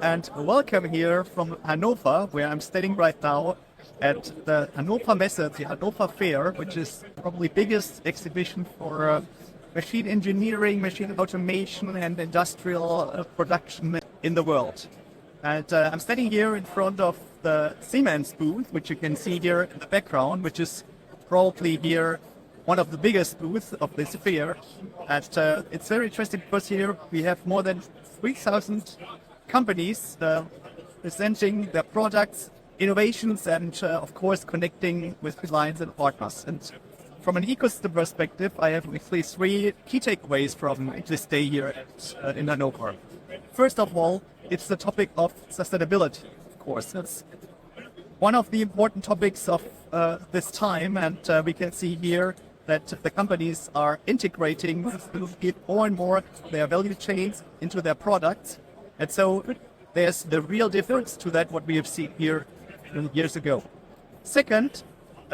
and welcome here from Hannover, where I'm standing right now at the Hannover Messe, the Hannover Fair, which is probably biggest exhibition for machine engineering, machine automation and industrial production in the world. And I'm standing here in front of the Siemens booth, which you can see here in the background, which is probably here one of the biggest booths of this fair. And it's very interesting because here we have more than 3,000 companies presenting their products, innovations, and of course connecting with clients and partners. And from an ecosystem perspective, I have actually three key takeaways from this day here in Hannover. First of all, it's the topic of sustainability, of course. It's one of the important topics of this time, and we can see here that the companies are integrating more and more their value chains into their products. And so there's the real difference to that what we have seen here years ago. Second,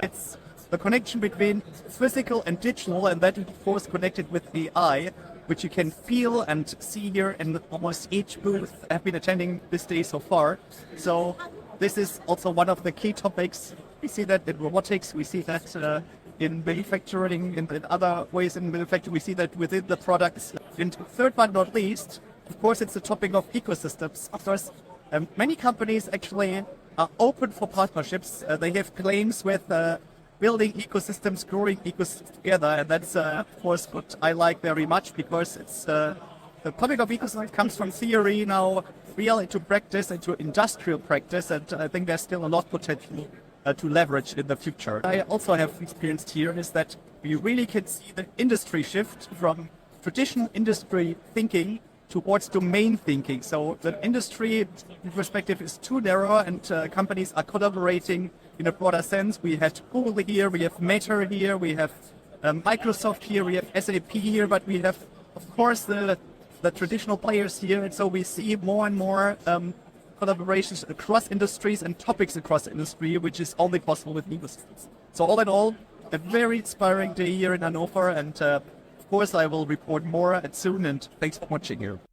it's the connection between physical and digital, and that is of course connected with AI, which you can feel and see here in almost each booth I've been attending this day so far. So this is also one of the key topics. We see that in robotics, we see that in manufacturing, in other ways in manufacturing, we see that within the products. And third but not least, of course, it's the topic of ecosystems. Of course, many companies actually are open for partnerships. They have claims with building ecosystems, growing ecosystems together, and that's of course what I like very much, because it's the topic of ecosystems comes from theory now real into practice, into industrial practice, and I think there's still a lot of potential to leverage in the future. I also have experienced here is that we really can see the industry shift from traditional industry thinking towards domain thinking. So the industry perspective is too narrow, and companies are collaborating in a broader sense. We have Google here, we have Meta here, we have Microsoft here, we have SAP here, but we have, of course, the traditional players here. And so we see more and more collaborations across industries and topics across industry, which is only possible with ecosystems. So all in all, a very inspiring day here in Hannover, and of course I will report more soon, and thanks for watching here.